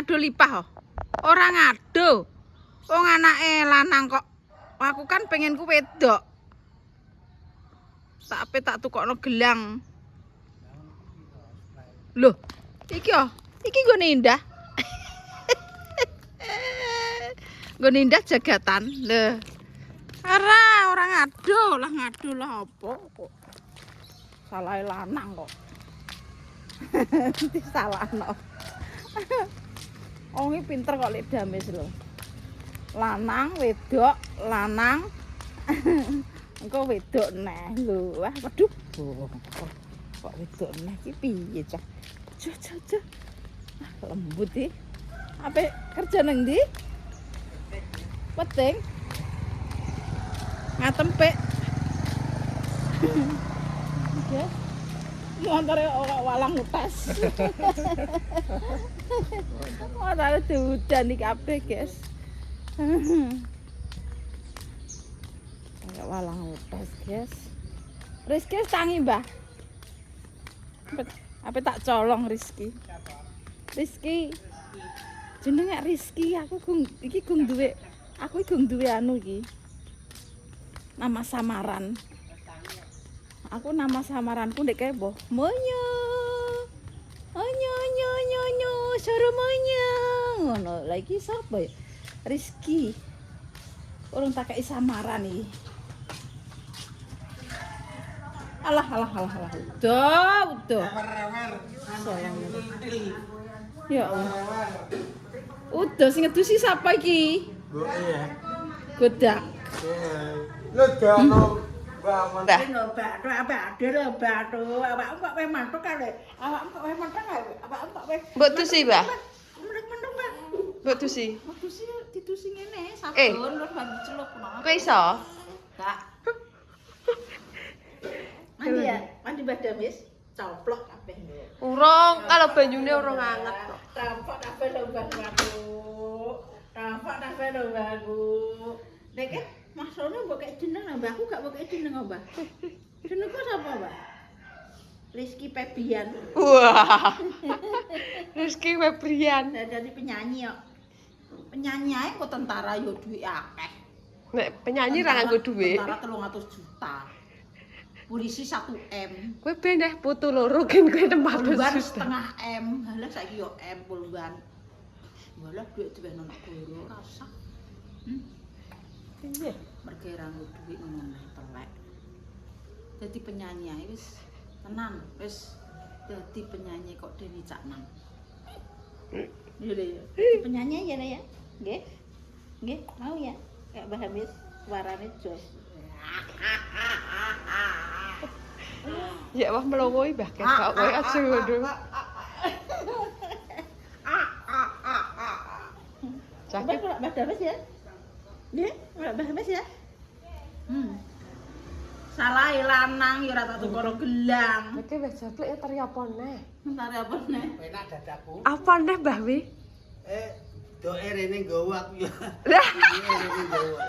ngadu lipah oh. Ora ngadu. Wong anake lanang kok. Aku kan pengen ku wedok. Tak tukokno gelang. Loh, iki nggone Indah. Nggone Indah jagatan. Lho. Ora ngadu lah apa kok. Salah lanang kok. Disalahno. Wong iki pinter kok lek dames lho. Lanang, wedok, lanang. Engko wedok neh lho. Wah, waduh. Kok wedok neh iki piye cah? Cah. Lembut iki. Ape kerja nang ndi? Peting. Ngatempek. Oke. Montore walang utas. Montore diudan iki kabeh, guys. Kayak walang utas, guys. Rizky tangi, Mbah. Apa tak colong Rizky? Rizky. Jenenge Rizky, aku iki gung duwe. Aku iki gung duwe anu iki. Nama samaran. Aku nama samaranku ndek kae boh. Monyo. Onyo, suruh monyo. Ngono, lha iki sapa ya? Rizky. Urung tak kei samaran iki. Alah. Udah. Ya Allah. Udah sing ngedusi sapa iki? Godak. Lho dono Mbah. Mbok tusi, Mbah. Mbok tusi. Ditusi ngene, sabun terus banyu celup ngono. Kowe iso? Enggak. Mandi Mbah Damis, coplok kabeh. Urung, kalau banyune urung anget kok. Tampak kabeh lho Mbahku. Nek maksudnya mbok kek jeneng Mbahku gak mbok kek jeneng Mbah. Jenengku sapa, Mbah? Rizky Febian. Wah. Rizky Febian. Jadi penyanyi kok. Penyanyi ae kok tentara yo duit akeh. Nek penyanyi ra nganggo dhuwit. Tentara 300 juta. Polisi 1 M. Kowe ben deh putu loro gen kowe 400 Puluhan juta. setengah M. Halah saiki yo M puluhan. Walah duit diwehno nak guru rasa. Iya. Mergo ra nggo duit ngono telek. Dadi penyanyi ae wis tenan, wis dadi penyanyi kok Deni Caknan. Iya. Penyanyi ya ya. Nggih. Nggih, mau ya. Kayak Mbah Hamis suarane jos. Ya wah melongo Mbah ketok kowe aja ngono. Coba kalau Mbah Damis ya. Nggih, Mbah Damis ya. Salah lanang ya ora tak tukoro gelang. Iki wis jablek ya tari apa neh? Entar apa neh? enak dadaku. Apa neh Mbah Wi? Doe rene nggawa aku ya. Lah, Rene nggawa.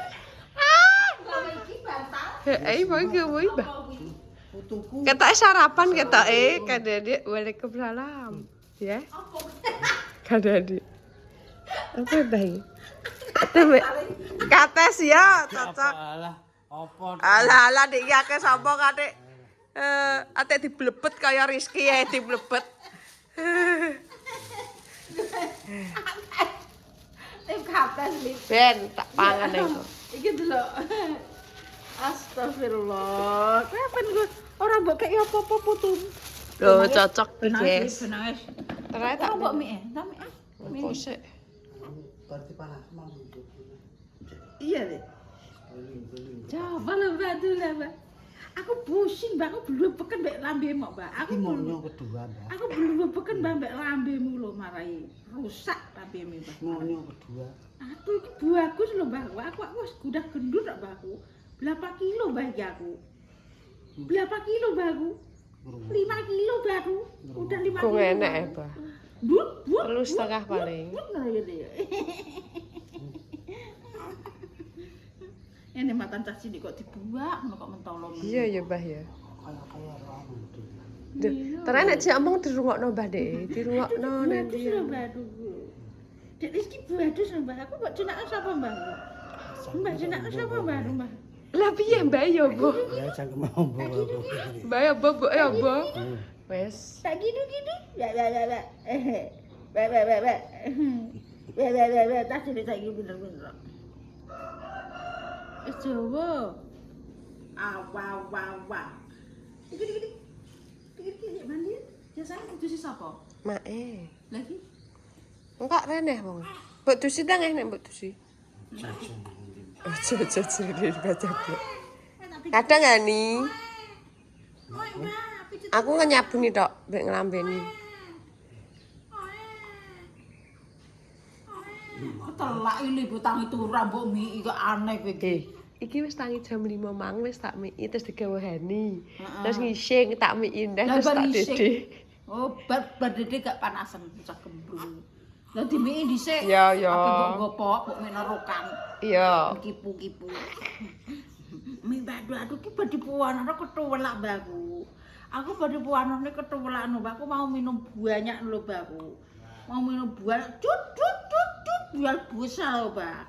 Kalau iki bantal. heeh mau gawe Mbah. Putuku. Ketoke sarapan ketoke kadadek Waalaikumsalam. Ya. Kadadek. Apa Mbah? Kates ya, cocok. Alah, apa? Alah dik iki akeh sapa katik. Atik diblebet kaya Rizky ya diblebet. Tim kates lip. Ben tak pangan iku. Iki delok. Astagfirullah. Kapan gue orang mbok kaya apa-apa putum. Loh cocok guys. Benangis. Ternyata tak Mbok mie, tak mie. Kok sik. Berarti panas mang itu. Iya deh. Coba lah Mbak dulu lah Mbak. Aku pusing Mbak, aku belum peken mbak lambemu Mbak. Aku Iki belum. monyo kedua, Mbak. Aku belum peken mbak lambemu lho marai rusak lambemu Mbak. Monyo kedua. Aduh iki bagus lho Mbak. Aku wis udah gendut tak Mbak aku. Berapa kilo Mbak iki aku? Berapa kilo Mbak aku? 5 kilo Mbak aku. Udah 5 Kok kilo. enak ya, Mbak? But. 3,5 paling. Ini matan cah cilik kok dibuak ngono kok mentolo. Iya ya Mbah ya. Kaya anu. Terus nek jek omong dirungokno Mbah Dek, dirungokno nanti. Bagus lho Mbak dulu. Dek Rizky badus lho Mbak. Aku mbok jenenge sapa Mbak? Mbak jenenge sapa Mbak? Mbak. Lah piye Mbak ya apa? Ya cangkem mau bawa. Mbak ya apa mbok ya apa? Wes. Tak gitu-gitu. Ya. Ba. Ya. Tak saiki bener-bener. Wis Jawa. Wah. Iki. Iki mandi. Biasane kudu si sapa? Mae. Lagi. Enggak reneh wong. Mbok tusi tang nek mbok tusi. Aja baca. Kadang ngani. Aku nyabuni tok mbek nglambeni. Telak iki butang itu rambut mi iki aneh kowe. Iki wis tangi jam 5 mang wis tak miki terus digawehani. Terus ngising tak miki ndek terus tak dede. Oh, bar dede gak panasan cah kembung. Lah dimiki dhisik. Ya. Apa mbok gopok, mbok menarokan. Iya. Kipu-kipu. Mi aduh ki badhe puanane ketuwelak mbakku. Aku badhe puanane ketuwelak mbakku mau minum banyak lho mbakku. Mau minum banyak cut biar busa lho, Mbak.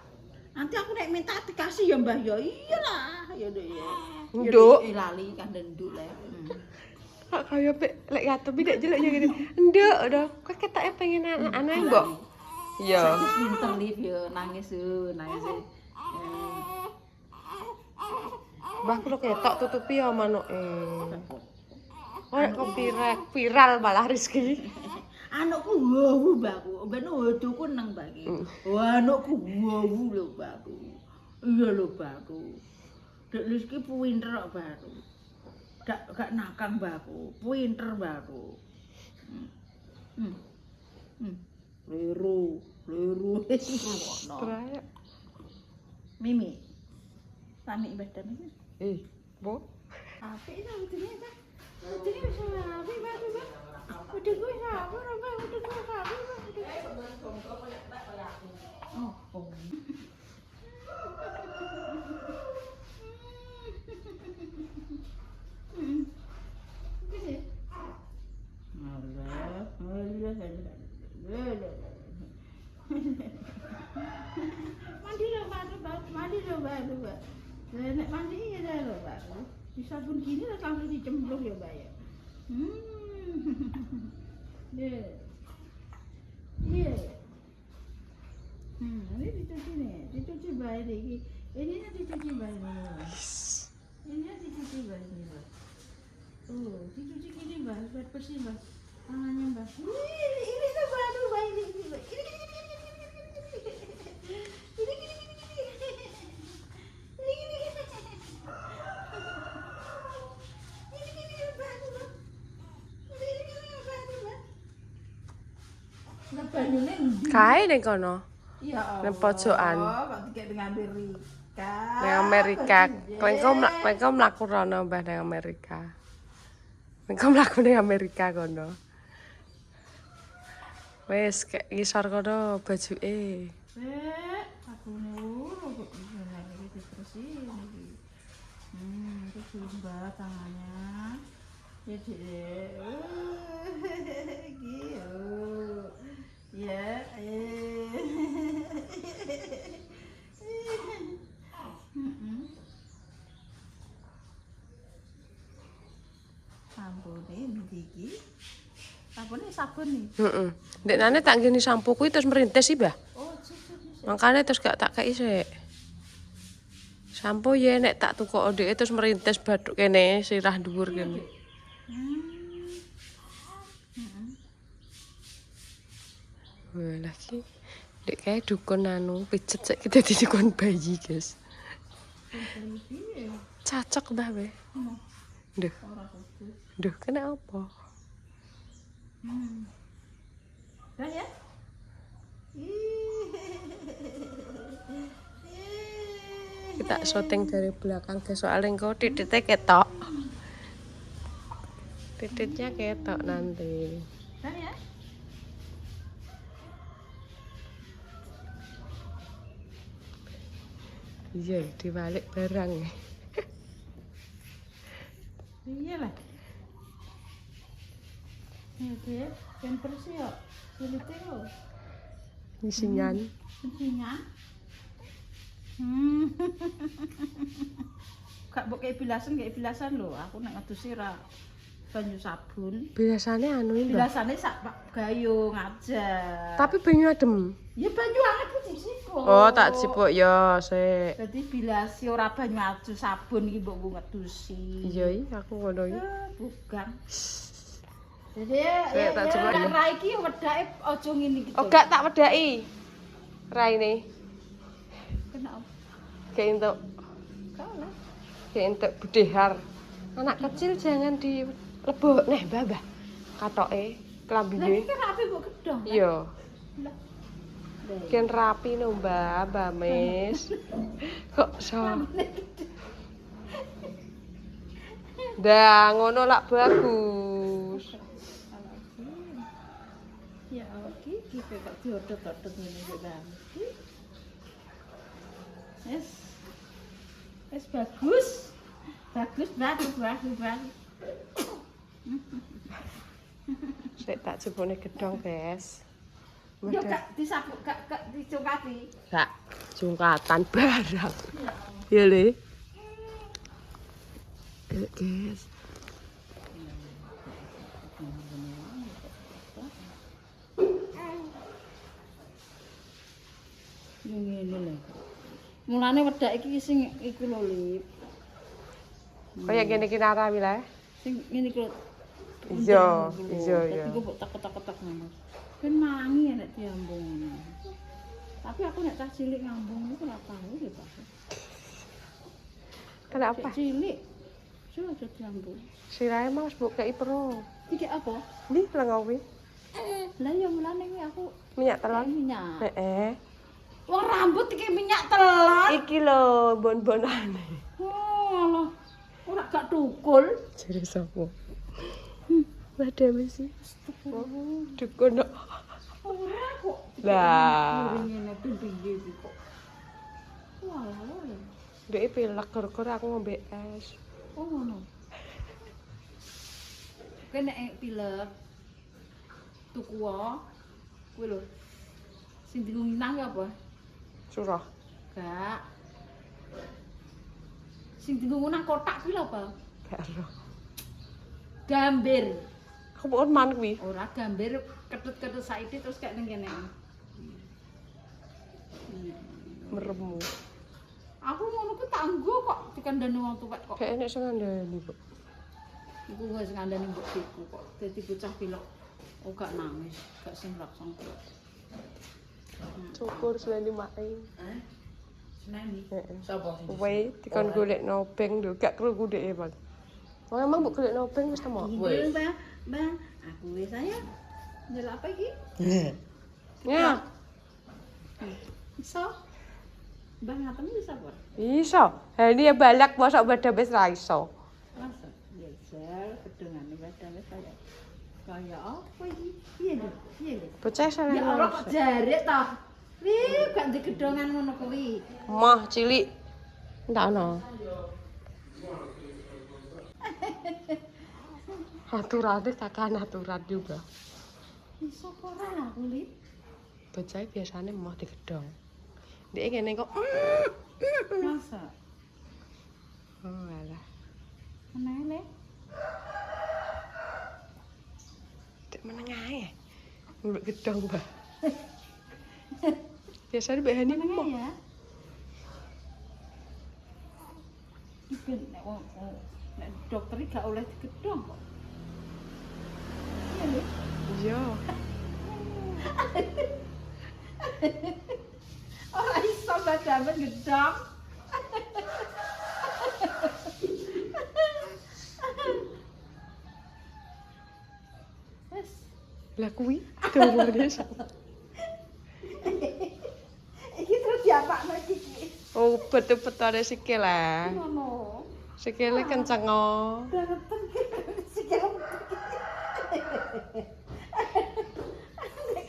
Nanti aku nek minta dikasih ya, Mbah ya. Iyalah, ya Nduk ya. Nduk. Lali kan nduk le. Kok kaya lek ngatepi nek jelek ya gini. Nduk, udah. Kok ketoke pengen aneh, Mbok. Iya. Wis pinter liv ya, nangis. Mbah kulo ketok tutupi ya manuke. Ora kok viral malah Rizky. Anakku wowu mbakku, ben hodoku nang mbaki. Wah, anakku wowu lho mbakku. Iya lho mbakku. Dek Rizky pinter kok mbakku. Gak nakal mbakku, pinter mbakku. Leru ngono. Mimi. Sami badan iki. Bu. Apik ta udine ta? Udine wis apik mbakku. Udah gue sabar, Mbak. Udah gue sabar, Mbak. Oh. Mandi lho, Mbak. Nek mandi ya lho, Mbak. Di sabun gini langsung dicemplung ya, Mbak ya. Iya. Ini dicuci nih, dicuci baik nih. Ini dicuci baik nih. Ini dicuci baik nih, Mbak. Oh, dicuci gini, Mbak, buat bersih, Mbak. Tangannya, Mbak. Ini tuh baru baik ini, Mbak. Kae ning kono. Ya Allah. Nang pojokan. Kok dikek ning Amerika. Nang Amerika. Kowe mlaku rono Mbah nang Amerika. Kowe mlaku nang Amerika kono. Wes kek ngisor kono bajuke. Aku ngono kok iki dibersihin iki. Itu Mbak tangannya. Ya, Dek. Ya, Sampune iki. Sabun nih. Heeh. Ndek nane tak ngene sampo kuwi terus merintis sih, Mbah. Oh, Makane terus gak tak kei sik. Sampo ya nek tak tukok ndeke terus merintis bathuk kene sirah dhuwur kene. Wah, lagi dek kae dukun anu pijet sik kita dikon bayi, guys. Cocok dah we. Duh, kena apa? Dah ya? Kita syuting dari belakang guys, soalnya engko titiknya ketok. Titiknya ketok nanti. Dah ya? Iya, dibalik barang. Iyalah. Ya, Dek, kan bersih kok. Sulite kok. Isingan. Singan. Gak mbok kayak bilasan lho. Aku nek ngedusi ra banyu sabun. Biasane anu Mbak. Bilasane sak gayung aja. Tapi banyu adem. Ya banyu anget ku disipuk. Oh, tak cipuk ya, sik. Dadi bilasi ora banyu aju sabun iki mbok ngedusi. Iya aku ngono iki. Bukan. Jadi Saya tak coba ya. Rai iki wedake aja ngene iki. Oh, gak tak wedaki. Raine. Kenapa? Kayak entuk. Kalah. Kayak entuk budehar. Anak kecil jangan di lebok neh, Mbah. Katoke, Lah klambine. iki kan rapi mbok gedhong. kan? Iya. Lah. Ken rapi no, Mbak Mes. Kok so. Dah, ngono lak bagus. Ya oke, iki kok diodot-odot ngene iki Bang. Es bagus. Bagus. Sik tak jebone gedhong, Bes. Yo gak disapuk, gak dicungkati. Gak jungkatan barang. Ya, Le. Guys. Yo ngene lho. Mulane wedak iki sing iku lho, Lip. Kaya ngene iki nara wilae. Sing ngene iki lho. Iya. Dadi kok mbok tek-tek ngono. Ben mangi nek diambung. Tapi aku nek cah cilik ngambung iku ora tahu ya, Pak. Kenapa? Cilik. Coba aja diambung. Sirahe Mas mbok kei pro. Iki apa? Nih lengowi. Lah ya mulane iki aku Minyak telon. minyak. Heeh. Wong rambut iki minyak telon. Iki lho bon-bonane. Oh, alah. Ora gak tukul. Jare sapa? Wadah mesti. Dukun. Ora kok. Lah. Ngene piye iki kok. Walah. Ndek pilek gara-gara aku ngombe es. Oh ngono. Kene pilek. Tuku wae. Kuwi lho. Sing dienggo nang apa? Surah. Gak. Sing dienggo nang kotak kuwi lho apa? Gak ero. Gambir. Aku pun man kuwi. Ora gambir ketut-ketut saiki terus kayak ning kene. Meremu. Aku ngono ku tak nggo kok dikandani wong tuwek kok. Kayak enek sing ngandani kok. Iku wis ngandani mbok diku kok. Dadi bocah pilek. Oh gak nangis, gak sengrak-sengrak. Syukur seleni mae. Seneni. Heeh. Sapa sing? Wei dikon golekno beng lho, gak krungu dhek e, Bang. Wong emang mbok golekno beng wis temo. Wis, Bang. Aku wis saya. Nyel apa iki? Ya, Iso. Bang ngaten bisa apa? iso. Ha ini ya balak mosok badan wis ra iso. Masa? Ya jel gedungane badane kaya kaya apa iki? Piye lho? Piye lho? Bocah salah. Ya Allah kok jarik ta. Wih, gak ndek gedongan ngono kuwi. Mah cilik. Ndak ono. Aturane takkan aturan juga. Iso apa ora lah kulit? Bocah biasane mah digedhong. Ndek kene kok. Masa? Oh alah. Aneh. Dek meneng ae. Mbok gedhong, Mbak. Biasane mbek Hani Menenge mah. ya. Iki nek nek dokter iki gak oleh digedhong kok. Iya lho. Iya. Ora iso badane gedhong. Wes, Lah kuwi dawuhane sapa? iki terus diapakno iki. Oh, betul-betulnya sikil lah. Ngono. Sikile kenceng. Dateng sikil.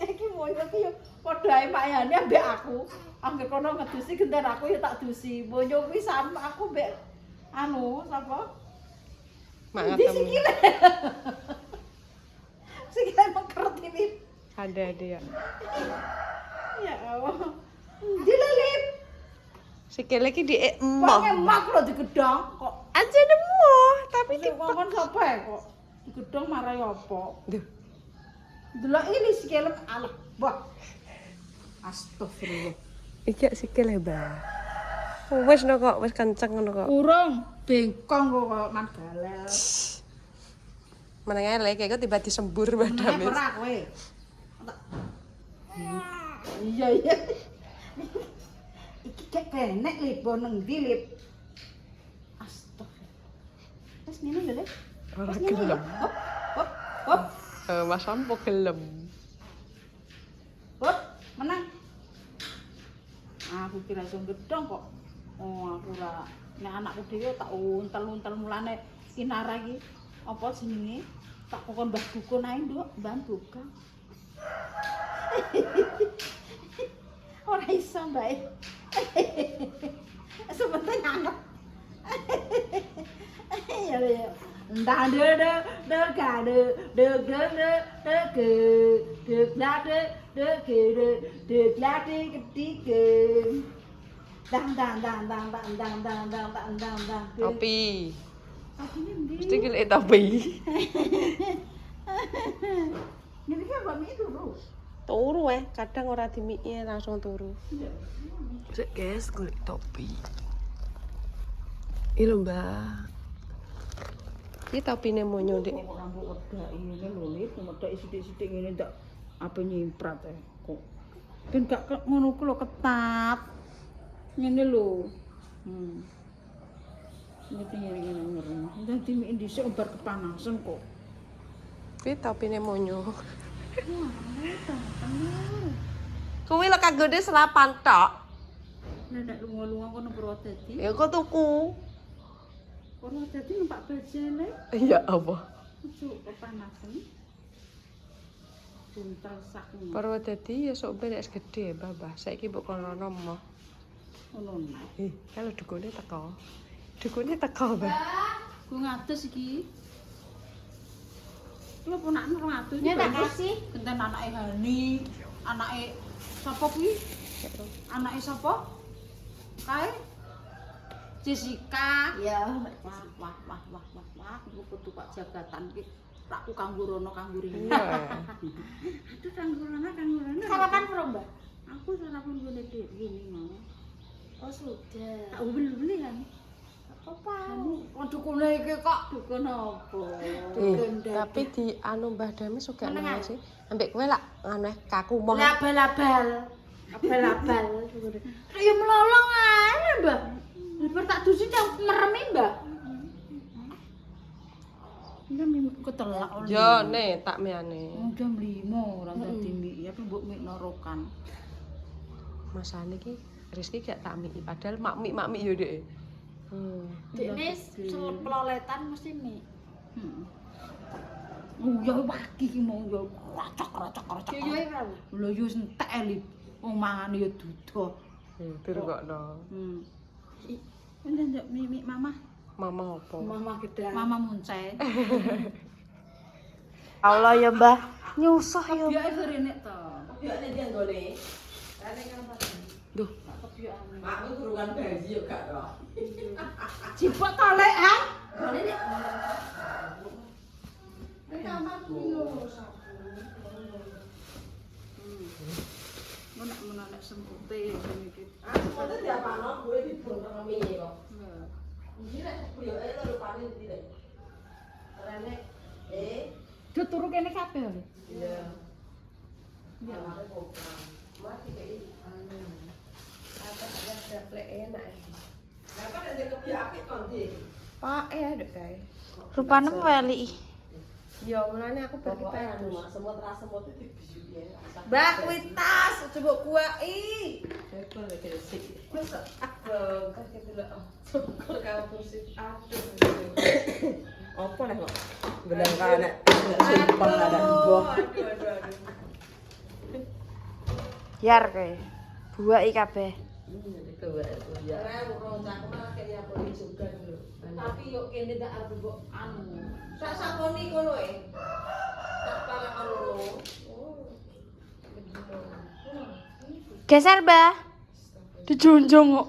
Iki moyo iki yo padha ae Pak Yani ambek aku. Angger kono ngedusi genten aku ya tak dusi. Moyo kuwi sama aku mbek anu sapa? Mak Di ngatem. sikile. Sikile mengkeret ini. Ada dia. Ya Allah. Dilelip. Sikile iki di Kok emoh. ngemak lho digedhong kok. Aja emoh, tapi Tapi dikongkon sapa ya kok? Digedhong marai apa? Duh, Delok ini sikilem alah. Wah. Astagfirullah. iki sikile, Mbak. Wis no kok, wis kenceng ngono kok. Urung bengkong kok man galel. Menenge lek kok tiba disembur badame. Ora kowe. Iya iya. Iki kek kenek lipo nang ndi lip. Astagfirullah. Wes ngene lho, Lip. Ora Wes ngene ya. gelem. Hop, hop, hop, Mas Sampo gelem. hop. Menang. Aku kira iso gedhong kok. Oh, aku ora. Nek anakku dhewe tak untel-untel mulane Inara iki apa jenenge? Tak kokon Mbah Dukun ae, Nduk, Mbah Dukun. Ora iso, Mbak. Sebentar nyanget. Ya ya. Ndak de ga de ketiga. Dang. Topi. Topinya ndi? Mesti gelek topi. Ini kan Mbak Mi dulu. Turu kadang ora dimiki langsung turu. Sik guys, golek topi. Iki lho, Mbak. Iki topine monyo, Dik. Kok rambut wedak ini lho, Lip, wedak sithik-sithik ngene ndak ape nyimprat kok. Ben gak ngono ku lho ketat. Ngene lho. Ngene. Dadi mik dhisik obar kepanasan kok. Kuwi topine monyo. Kuwi lek kanggone selapan tok. Nek lunga-lunga kono Purwodadi. Ya kok tuku. Purwodadi numpak bajane. Iya apa? Ojo kepanasan. Buntal sak ngono. Purwodadi ya sok ben wis gedhe, Mbah. Saiki mbok kono moh. Ngono. Kalau dukune teko. Dukune teko, Mbah. Ku ngatus iki. Lho ponakne 200. Ya tak kasih. Genten anake Hani, anake sapa kuwi? Anake sapa? Kae? Jessica. Ya, Wah. Iku kudu Pak Jagatan iki. Takku kanggo rono kanggo rene. Iya. Aduh kanggo rono. sarapan belum, Mbak? Aku sarapan ngene dhewe mau. Oh, sudah. Tak beli kan. Apa? Wong dukune iki kok dukun apa? Tapi di anu Mbah Dami suka nang sih. Ambek kowe lak aneh kaku moh. Labal-labal. Kayak melolong ae, Mbak. Lebar tak dusi cang meremi, Mbak. Ini mimik ketelak oleh. Yo ne tak miane. Jam 5 ora dadi mik, ya mbok mik norokan. Masane iki Rizky gak tak miki padahal mak mik yo Dek. Ini peloletan mesti mie. Oh ya wagi ki mau ya racak. Yo berapa? Lho yo entek elip. Wong mangane ya duda. Dirungokno. Ini njak mimik mama. Mama apa? Mama gedang. Mama munce. Allah ya, Mbah. Nyusah ya. Ya rene to. Biakne dia nggone. Duh, Makku turungan gaji yo gak to. Jipok tolek ha. Menak sempute iki. Aku diapano gue dibongkar mie kok. Iki nek kuyoke lho rupane ndi rek. Rene Do turu kene kabeh lho. iya. Ya mare kok. Mati kayak anu. Apa ada plek enak iki. Lah kok nek kepiake kon iki. Pak Dek kae. Rupane weli. Ya mulane aku bagi Anu pengen. semut semut itu bisu ya. Mbah, kuwi tas coba kuai. Ekor lek sik. Wis kakek delok. Kok kampus sih. Aduh. Apa nek kok belang kana simpel ada mbok. Yar kowe. Buaki kabeh. Tapi yo kene dak arep mbok anu. Sak sakoni kono Tak pala kono. Oh. Geser, Mbah. Dijunjung kok.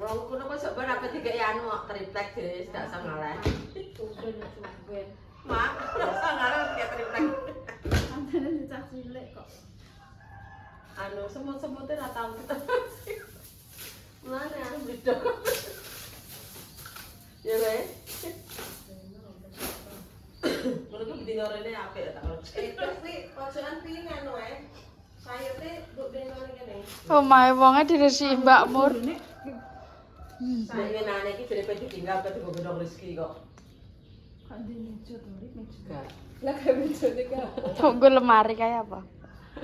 Wong kuno kok sok ben apa tiga anu triplek dhewe gak sangalah. Mak, sangalah tiga triplek. Antene dicah cilik kok. Anu semut-semute ra tau ketemu. Mulane aku bledok. Ya le. Menurutku dino rene apik tak kalau. Terus nih pojokan piring anu ae. Sayurne mbok dino kene. Omahe wonge diresi Mbak Mur. Nek ngenane iki dhewe ditinggal pe digodhong rezeki kok. Kok di meja to, meja. Enggak. Lah kayak bejone ka. Tunggu lemari kayak apa?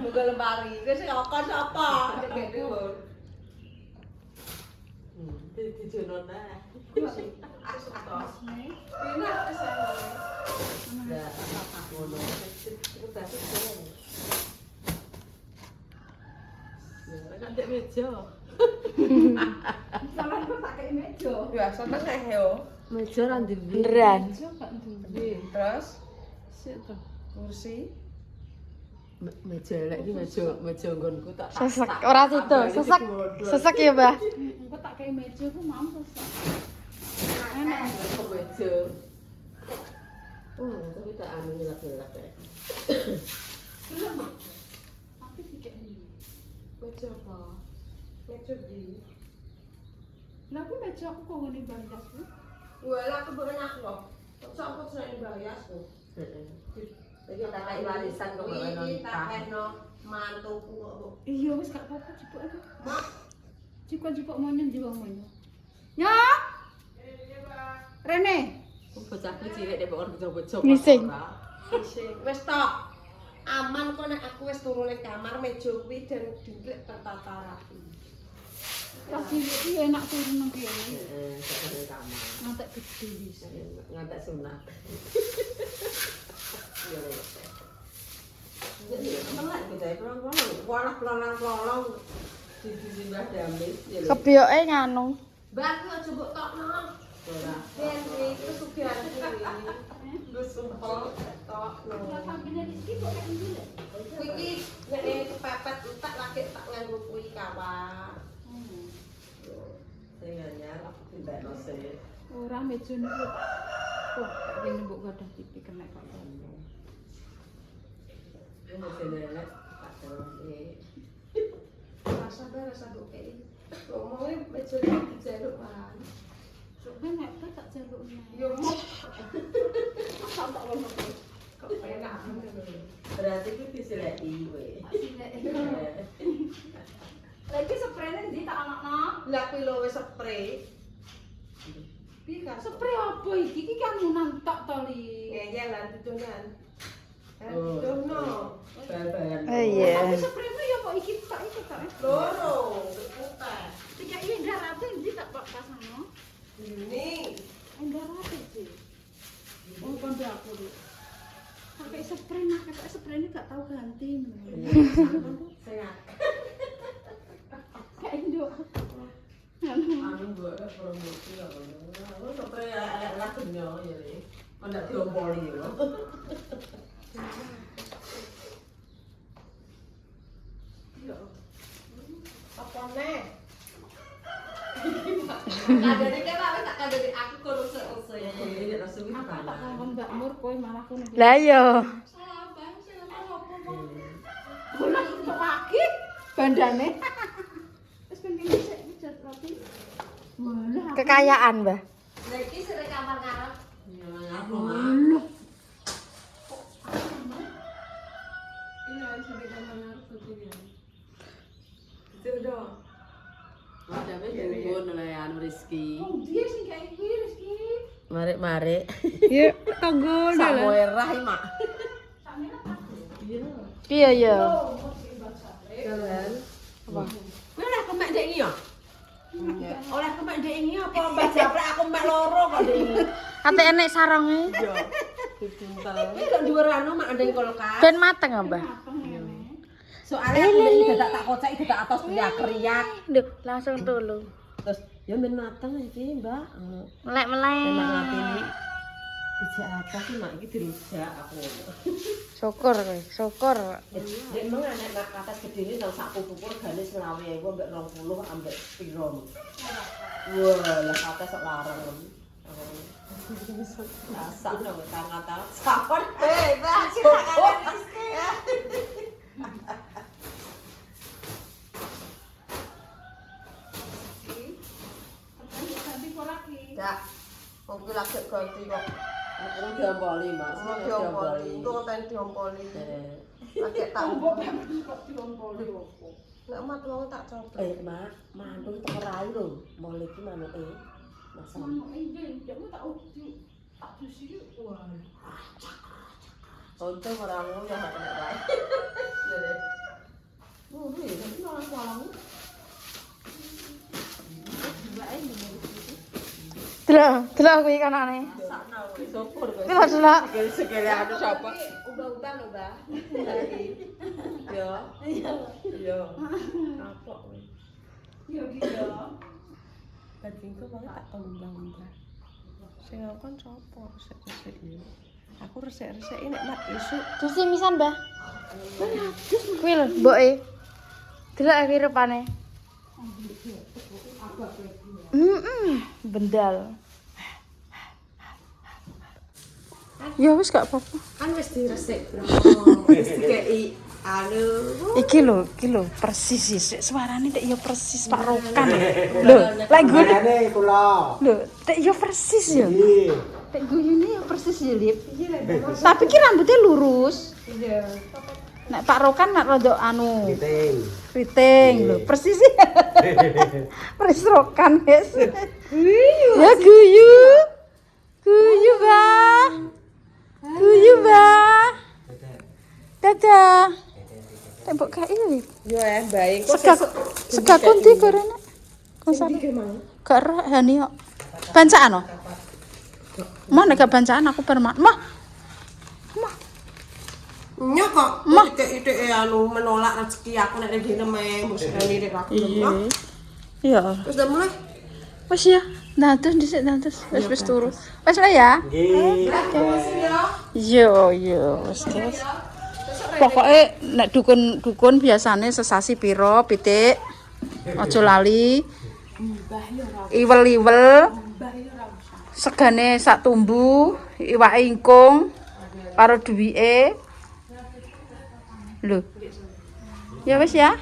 Muga lemari. Wis kok sapa? Cek dhuwur. Dijono nah. Ini apa saya? Nah, ngono. Itu bagus kan. Ya, kan dek meja. Salah kok tak kei meja. Ya, sampe nek yo. Meja ra ndi. Beneran. Meja gak duwe. Ndi, terus Sik to. kursi. Meja elek iki meja nggonku tak. Sesek ora situ, sesek. Sesek ya, Mbah. Engko tak kei meja ku mau sesek. Enak meja. Oh, tapi tak anu nyelak-nyelak ya. Tapi dikei. Meja apa? Meja di. Lah aku meja aku kok ngene bayas ku. Walah keberan aku loh. Kok aku seneng bayasku. Heeh. Iki tak kei warisan kok ora ono nikah. Mantuku kok. Iya wis gak apa-apa jipuk aku. Mak, Jipuk mau nyendi wong ngono. Ya. Rene. bocahku cilik nek kok bejo-bejo. Ngising. Wis tok. Aman kok nek aku wis turu ning kamar meja kuwi dan dingklek tertata rapi. Tas cilik iki enak turu nang kene. Heeh, ning kamar. Ngantek gede wis. Ngantek sunat. Yo. Jadi melek kita pelong-pelong, walah pelong-pelong di Mbah Damis. Kebioke nganu. Mbak, aku aja mbok tokno. Ora. Ben iki sugihan kuwi. Lu sumpah tokno. Lah sampine iki kok kaya ngene. Iki nek kepepet tak lagi tak nganggo kuwi kawat. Sing anyar aku tindakno sih. Ora meja niku. Kok kene mbok gadah tipi kena kok. Ini sebenarnya tak terus rasa buke. Ngomongnya meja dijaluk kan. Sok ben nek tak jaluk neh. Yo mau. Asal tak ngono. Kok enak berarti ku diseleki kowe. Lagi sprayne ndi tak anakno? Lah kuwi lho wis spray. Piye kan Spray apa iki? Iki kan munan tok to li. ngeyel lan ditungan. Ditunno. Bal-balan. Oh iya. Tapi spraymu ya kok iki tok iki tok. Loro, putih. Tiga ini ndarate ndi tak kok pasangno? Ini. Ndarate sih. Oh kondo aku lho. Pakai spray nah, pakai spray ini gak tahu ganti. Sehat. Kayak nduk. Anu mbok promosi ya ngono. Aku spray elek lah genyo ya iki. Ana diompoli lho. Apa nih? Kadang-kadang kan tak kadang aku kurus-kurus ya. Ini rasa wis Aku tak ngomong Mbak Mur kowe malah kono. Lah iya. Salah bang, salah apa kok. Kulo untuk pagi bandane. Wis ben kene sik ngejar roti. Walah. Kekayaan, Mbah. Lah iki sing kamar ngarep. Ya aku mah. Lho. Ini harus sampai kamar ngarep ya. Itu dong. Ada dukun oleh anu Rizky. Oh, dia sing kayak iki Rizky. Mari. Yuk, tunggu Sak dulu. merah iki, Mak. Sampeyan apa? Iya. Iya, iya. Oh, mesti baca. Jalan. Apa? Kowe oleh kemek ndek iki ya? Oleh kemek ndek iki apa Mbak Japrek aku mek loro kok ndek iki. Ate enek saronge. Iya. Dibuntel. Iki kok dhuwur anu mak ndek kulkas. Ben mateng, Mbah. Mateng ngene. Soalnya aku ndek iki dadak tak kocek dadak atos kriak-kriak. Duh, langsung tulu. terus ya men mateng iki Mbak. Melek-melek. Enak ngatini. Ijak apa sih mak iki dirujak aku. Syukur kowe, syukur. Nek mung nek nak atas gedene nang sak pupu regane 20.000 ambek 20 ambek piro. Wah, lah atas sok larang. Asak nang tangan-tangan sampun. Mbak, silakan. Ya. Mungkin lagi ganti kok. Mungkin diompoli, Mas. Diompoli. Untung apa yang diompoli. Pakai tambah. Nek mat wong tak coba. Mak, mandung teko rai lho. Mole iki manuke. Mas. Untung ora ngono ya nek rai. Ini malang-malang. Delok kuwi kanane. Sopor kowe. Delok. Sekali anu sapa? Ubah-ubah lho, Mbak. Yo. Yo. Apa kowe? Yo gitu. Dagingku banget tak umbah-umbah. Sing ngkon sapa resik-resik iki? Aku resik-resik nek mak esuk. Terus misan, Mbah. Kuwi lho, mboke. Delok iki rupane. Bendal. Ya wis gak apa-apa. Kan wis diresik. Wis dikeki Iki lho persis sih. Suarane tek yo persis Pak Rokan. Lho, lek gune Ane kula. lho, tek yo persis yo. Iki. Tek guyune yo persis yo, Lip. Tapi ki rambutnya lurus. Iya. Nek Pak Rokan nek rada anu Kiting. keriting lho, persis sih. Persis Rokan, guys. Ya guyu. Guyu, Bah. Guyu, Bah. Dadah. Tembok kae Lip. Yo baik. Sega kunti gorene. Konsane. Gak rehani kok. Bancaan oh. Mana gak bancaan aku permat. Mah. Nyok kok ide-ide anu menolak rezeki aku nek dene me mesti lirik aku. Iya. Terus udah mulai. Wes ya. Dados dhisik dados. Wis turu. Wes ya. Nggih. Yo wis guys. Pokoke nek dukun biasane sesasi piro pitik. Aja lali. Iwel-iwel. Segane sak tumbu, iwake ingkung karo duwike. Lho. Ya wis ya.